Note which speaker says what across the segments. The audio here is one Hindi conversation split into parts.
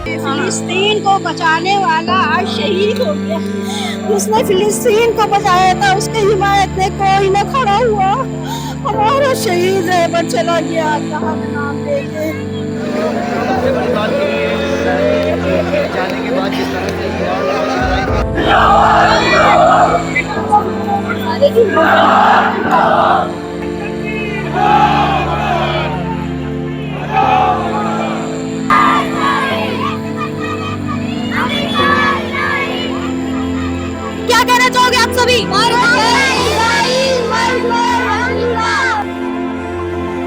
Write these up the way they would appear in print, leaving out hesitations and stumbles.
Speaker 1: फिलिस्तीन को बचाने वाला आज शहीद हो गया। जिसने फिलिस्तीन को बचाया था उसके हिमायत में कोई न खड़ा हुआ। हमारा शहीद है पर चला गया अल्लाह का नाम लेके।
Speaker 2: सबसे बड़ी बात ये है कि जाने के बाद जिस तरह
Speaker 1: क्या कहना चाहोगे आप सभी?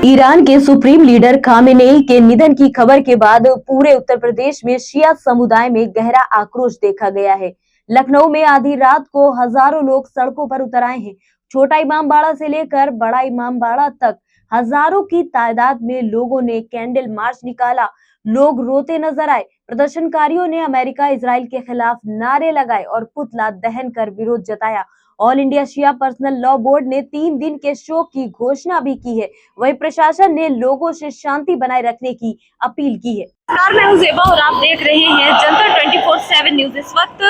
Speaker 3: ईरान के सुप्रीम लीडर खामेनेई के निधन की खबर के बाद पूरे उत्तर प्रदेश में शिया समुदाय में गहरा आक्रोश देखा गया है। लखनऊ में आधी रात को हजारों लोग सड़कों पर उतर आए हैं। छोटा इमामबाड़ा से लेकर बड़ा इमामबाड़ा तक हजारों की तादाद में लोगों ने कैंडल मार्च निकाला। लोग रोते नजर आए। प्रदर्शनकारियों ने अमेरिका इजराइल के खिलाफ नारे लगाए और पुतला दहन कर विरोध जताया। ऑल इंडिया शिया पर्सनल लॉ बोर्ड ने 3 दिन के शोक की घोषणा भी की है। वहीं प्रशासन ने लोगों से शांति बनाए रखने की अपील की है।
Speaker 4: नमस्कार, मैं हूं ज़ेबा और आप देख रहे हैं जनता 24/7 न्यूज। इस वक्त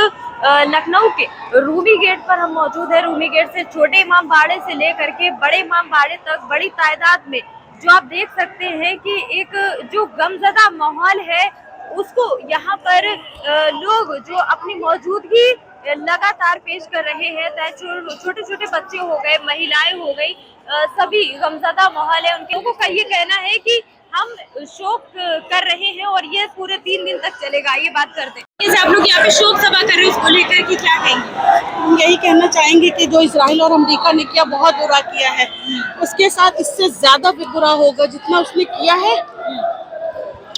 Speaker 4: लखनऊ के रूमी गेट पर हम मौजूद है। रूमी गेट से छोटे इमामबाड़े से लेकर के बड़े इमामबाड़े तक बड़ी तादाद में जो आप देख सकते हैं कि एक जो गमज़दा माहौल है उसको यहाँ पर लोग जो अपनी मौजूदगी लगातार पेश कर रहे हैं। छोटे छोटे बच्चे हो गए, महिलाएं हो गई, सभी गमज़दा माहौल है। उनके लोगों का ये कहना है कि हम शोक कर रहे हैं और ये पूरे 3 दिन तक चलेगा। ये बात करते हैं। आप लोग यहाँ पे शोक सभा कर रहे हैं, इसको लेकर कि क्या कहेंगे?
Speaker 1: हम यही कहना चाहेंगे कि जो इजराइल और अमेरिका ने किया बहुत बुरा किया है। उसके साथ इससे ज्यादा भी बुरा होगा जितना उसने किया है।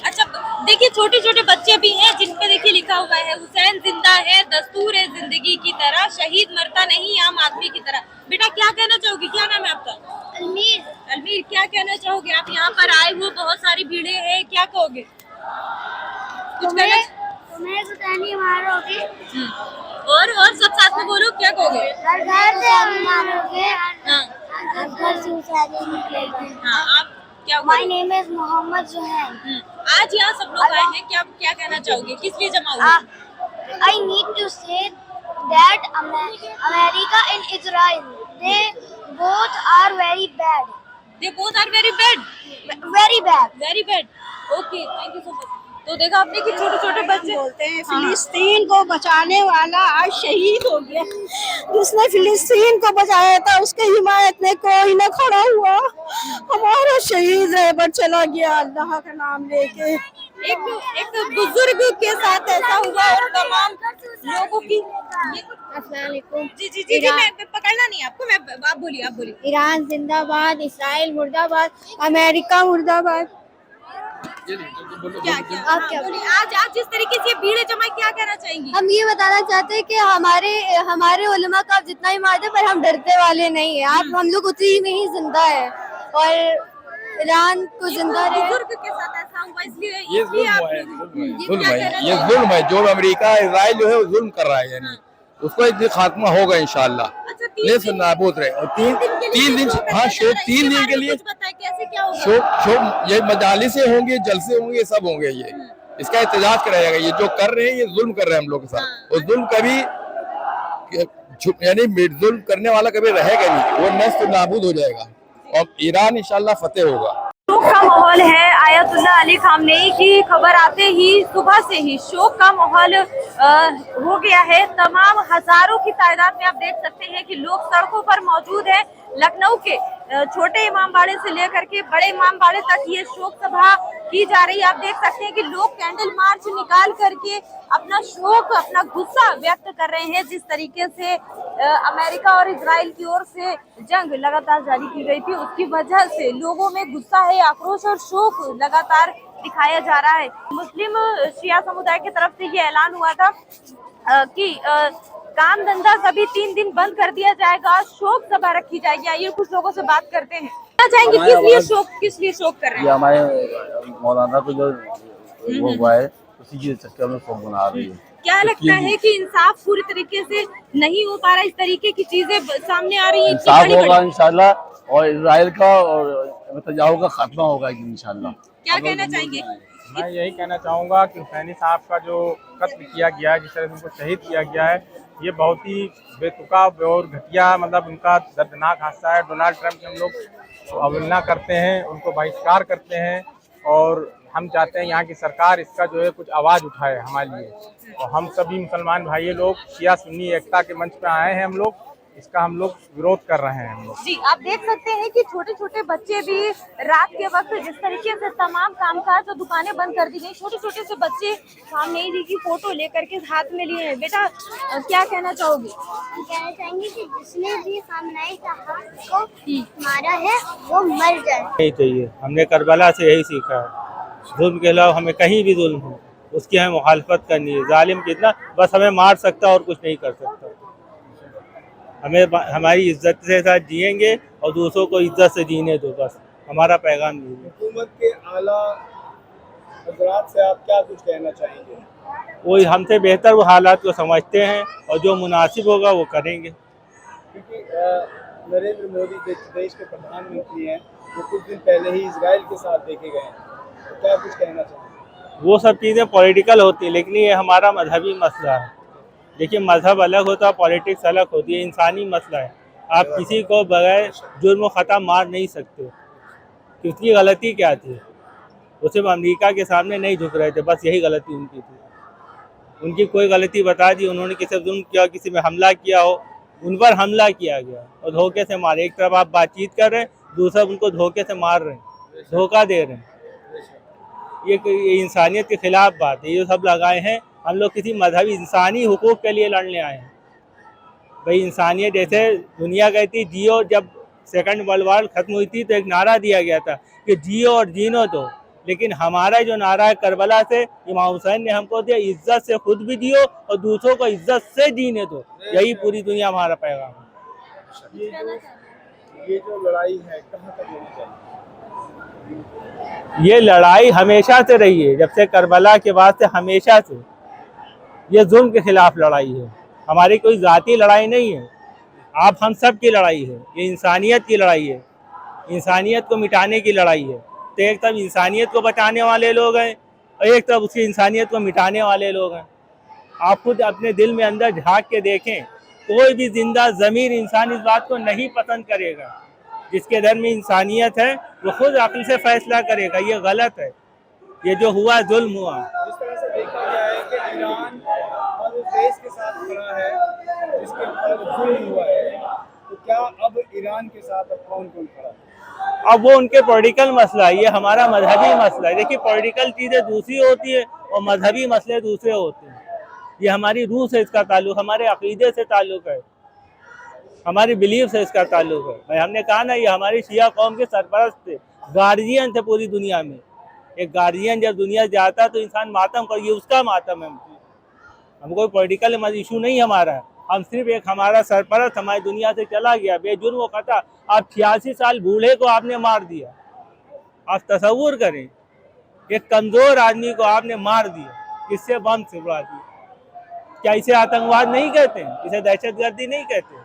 Speaker 4: अच्छा, देखिए छोटे छोटे बच्चे भी हैं जिन पे देखिए लिखा हुआ है हुसैन जिंदा है, दस्तूर है जिंदगी की तरह, शहीद मरता नहीं आम आदमी की तरह। बेटा क्या कहना चाहोगी? क्या नाम है आपका?
Speaker 5: अलमीर।
Speaker 4: अलमीर, क्या कहना चाहोगे? आप यहाँ पर आए हो, बहुत सारी भीड़े हैं, क्या कहोगे?
Speaker 5: तुम्हें बतानी मारोगे
Speaker 4: और सब साथ में बोलो, क्या कहोगे?
Speaker 5: हर घर से हम मारोगे।
Speaker 4: हाँ,
Speaker 5: घर से उसारी निकलेगी।
Speaker 4: हाँ, आप क्या?
Speaker 5: My name is Mohammad Johain.
Speaker 4: आज यहाँ सब लोग आए हैं, क्या कहना चाहोगे? किस लिए जमा हुए?
Speaker 5: I need to say that America and Israel, they both are very bad.
Speaker 4: They both are very bad.
Speaker 5: Very bad.
Speaker 4: Very bad. Okay, thank you so much. तो देखा आपने कि छोटे छोटे बच्चे
Speaker 1: बोलते हैं फिलिस्तीन को बचाने वाला आज शहीद हो गया। जिसने फिलिस्तीन को बचाया था उसके हिमायत में कोई न खड़ा हुआ। हमारा शहीद है पर चला गया अल्लाह का नाम लेके।
Speaker 4: एक बुजुर्ग के साथ ऐसा हुआ और तमाम लोगों की।
Speaker 5: अस्सलाम वालेकुम।
Speaker 4: जी मैं पकड़ना नहीं आपको, मैं आप बोलिए।
Speaker 5: ईरान जिंदाबाद, इसराइल मुर्दाबाद, अमेरिका मुर्दाबाद।
Speaker 4: क्या आप क्या बोलिए? आज जिस तरीके से भीड़ जमा, क्या कहना चाहेंगी?
Speaker 5: हम ये बताना चाहते हैं कि हमारे उलमा का जितना ही मारते पर हम डरने वाले नहीं है। आप हम लोग उतनी में ही जिंदा है और ईरान को जिंदा रहे।
Speaker 4: बुजुर्ग के साथ ऐसा हुआ इसलिए
Speaker 6: ये जुल्म है जो अमेरिका इजराइल जो है वो जुल्म कर रहा है, यानी उसको एक दिन खात्मा होगा इंशाल्लाह।
Speaker 4: अच्छा,
Speaker 6: नाबूद रहे और तीन दिन हाँ शोक 3 दिन के लिए
Speaker 4: कैसे क्या होगा?
Speaker 6: शोक ये मजालिसे होंगे, जलसे होंगे, सब होंगे। ये इसका एहतजाज कराया जाएगा। ये जो कर रहे हैं ये जुल्म कर रहे हैं हम लोग के साथ। और जुल्म कभी यानी जुल्म करने वाला कभी रहेगा नहीं, वो नष्ट नाबूद हो जाएगा और ईरान इंशाल्लाह फतेह होगा।
Speaker 4: शोक का माहौल है। आयतुल्लाह अली खामनेई की खबर आते ही सुबह से ही शोक का माहौल हो गया है। तमाम हजारों की तादाद में आप देख सकते हैं कि लोग सड़कों पर मौजूद हैं। लखनऊ के छोटे इमामबाड़े से लेकर के बड़े इमामबाड़े तक ये शोक सभा की जा रही है। आप देख सकते हैं कि लोग कैंडल मार्च निकाल करके अपना शोक, अपना गुस्सा व्यक्त कर रहे हैं। जिस तरीके से अमेरिका और इजराइल की ओर से जंग लगातार जारी की गई थी, उसकी वजह से लोगों में गुस्सा है, आक्रोश और शोक लगातार दिखाया जा रहा है। मुस्लिम शिया समुदाय की तरफ से ये ऐलान हुआ था कि काम धंधा सभी 3 दिन बंद कर दिया जाएगा, शोक सभा रखी जाएगी। आइए कुछ लोगों से बात करते हैं। क्या चाहेंगे, किस लिए शोक कर रहे हैं?
Speaker 7: हमारे मौलाना को जो वो हुआ है उसी के चक्कर में शोक मना रही है।
Speaker 4: क्या लगता है कि इंसाफ पूरी तरीके से नहीं हो पा रहा, इस तरीके की चीजें सामने आ रही है?
Speaker 7: इंसाफ होगा इंशाल्लाह और इजराइल का और नेतन्याहू का खात्मा होगा इंशाल्लाह।
Speaker 4: क्या कहना चाहेंगे?
Speaker 8: मैं यही कहना चाहूँगा कि हुसैनी साहब का जो कत्ल किया गया है, जिस तरह से उनको शहीद किया गया है, ये बहुत ही बेतुका और घटिया मतलब उनका दर्दनाक हादसा है। डोनाल्ड ट्रंप की हम लोग अवहेलना करते हैं, उनको बहिष्कार करते हैं और हम चाहते हैं यहाँ की सरकार इसका जो है कुछ आवाज़ उठाए हमारे लिए। और हम सभी मुसलमान भाई लोग शिया सुन्नी एकता के मंच पे आए हैं, हम लोग इसका हम लोग विरोध कर रहे हैं हम लोग।
Speaker 4: जी, आप देख सकते हैं कि छोटे छोटे बच्चे भी रात के वक्त जिस तरीके से तमाम कामकाज और दुकानें बंद कर दी गई, छोटे छोटे से बच्चे सामने जी की फोटो लेकर के हाथ में लिए हैं। बेटा क्या कहना चाहोगे?
Speaker 5: हम कहना चाहेंगे कि जिसने भी खामनेई साहब को मारा है वो मर जाए।
Speaker 9: नहीं चाहिए, हमने करबला से यही सीखा है। जुल्म के खिलाफ हमें कहीं भी जुल्म हो उसकी हमें मुखालफत करनी है। जालिम कितना बस हमें मार सकता और कुछ नहीं कर सकता। हमें हमारी इज्जत के साथ जिएंगे और दूसरों को इज्जत से जीने दो, बस हमारा पैगाम यही है।
Speaker 2: हुकूमत के आला हजरात से आप क्या कुछ कहना चाहेंगे?
Speaker 9: वो हमसे बेहतर वो हालात को समझते हैं और जो मुनासिब होगा वो करेंगे।
Speaker 2: क्योंकि नरेंद्र मोदी देश के प्रधानमंत्री हैं, वो कुछ दिन पहले ही इजराइल के साथ देखे गए हैं, तो क्या कुछ कहना चाहेंगे?
Speaker 9: वो सब चीज़ें पॉलिटिकल होती हैं, लेकिन ये हमारा मजहबी मसला है। देखिए, मजहब अलग होता है, पॉलिटिक्स अलग होती है, इंसानी मसला है। आप किसी को बगैर जुर्म खता मार नहीं सकते। उसकी गलती क्या थी? वो सिर्फ अमेरिका के सामने नहीं झुक रहे थे, बस यही गलती उनकी थी। उनकी कोई गलती बता दी, उन्होंने किसी जुल्म किया, किसी में हमला किया हो, उन पर हमला किया गया और धोखे से मारे। एक तरफ आप बातचीत कर रहे हैं, दूसरा उनको धोखे से मार रहे हैं, धोखा दे रहे हैं। ये इंसानियत के खिलाफ बात है। ये सब लगाए हैं, हम लोग किसी मजहबी इंसानी हुकूक के लिए लड़ने आए हैं। भाई इंसानियत, जैसे दुनिया कहती जियो, जब सेकंड वर्ल्ड वार खत्म हुई थी तो एक नारा दिया गया था कि जियो और जीनो दो, लेकिन हमारा जो नारा है करबला से इमाम हुसैन ने हमको दिया, इज्जत से खुद भी जियो और दूसरों को इज्जत से जीने दो। यही पूरी दुनिया हमारा पैगाम है।
Speaker 2: ये जो लड़ाई है कहाँ तक होनी चाहिए?
Speaker 9: ये लड़ाई हमेशा से रही है, जब से करबला के बाद से हमेशा से ये जुल्म के खिलाफ लड़ाई है। हमारी कोई ज़ाती लड़ाई नहीं है, आप हम सब की लड़ाई है। ये इंसानियत की लड़ाई है, इंसानियत को मिटाने की लड़ाई है। तो एक तरफ इंसानियत को बचाने वाले लोग हैं और एक तरफ उसकी इंसानियत को मिटाने वाले लोग हैं। आप खुद अपने दिल में अंदर झांक के देखें, कोई भी जिंदा ज़मीर इंसान इस बात को नहीं पसंद करेगा। जिसके दर में इंसानियत है वो खुद अक्ल से फैसला करेगा ये गलत है, ये जो हुआ जुल्म हुआ।
Speaker 2: जिस तरह से देखा गया है कि ईरान और उस देश के साथ खड़ा है जिसके ऊपर जुल्म हुआ है, तो क्या अब ईरान के साथ अब कौन कौन खड़ा है?
Speaker 9: अब वो उनके पॉलिटिकल मसला है, ये हमारा मजहबी मसला है। देखिए, पॉलिटिकल चीज़ें दूसरी होती है और मजहबी मसले दूसरे होते हैं। ये हमारी रूह से इसका ताल्लुक, हमारे अकीदे से ताल्लुक है, हमारी बिलीफ से इसका ताल्लुक है। भाई हमने कहा ना, ये हमारी शिया कौम के सरपरस्त थे, गार्जियन थे पूरी दुनिया में। एक गार्जियन जब दुनिया जाता तो इंसान मातम कर, ये उसका मातम है। हम कोई पॉलिटिकल इशू नहीं हमारा है, हम सिर्फ एक हमारा सरपरस्त हमारी दुनिया से चला गया बेजुर्म खता। आप 86 साल बूढ़े को आपने मार दिया। आप तसव्वुर करें, एक कमज़ोर आदमी को आपने मार दिया, किससे? बम से उड़ा दिया। क्या इसे आतंकवाद नहीं कहते हैं? इसे दहशतगर्दी नहीं कहते?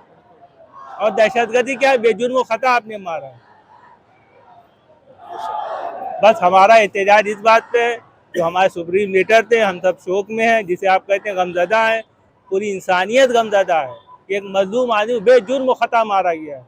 Speaker 9: और दहशतगर्दी क्या है? बेजुर्म खता आपने मारा है। बस हमारा एहतजाज इस बात पे है, जो हमारे सुप्रीम लीडर थे, हम सब शोक में हैं, जिसे आप कहते हैं गमज़दा है। पूरी इंसानियत गमज़दा है। एक मजलूम आदमी बेजुर्म खता मारा गया है।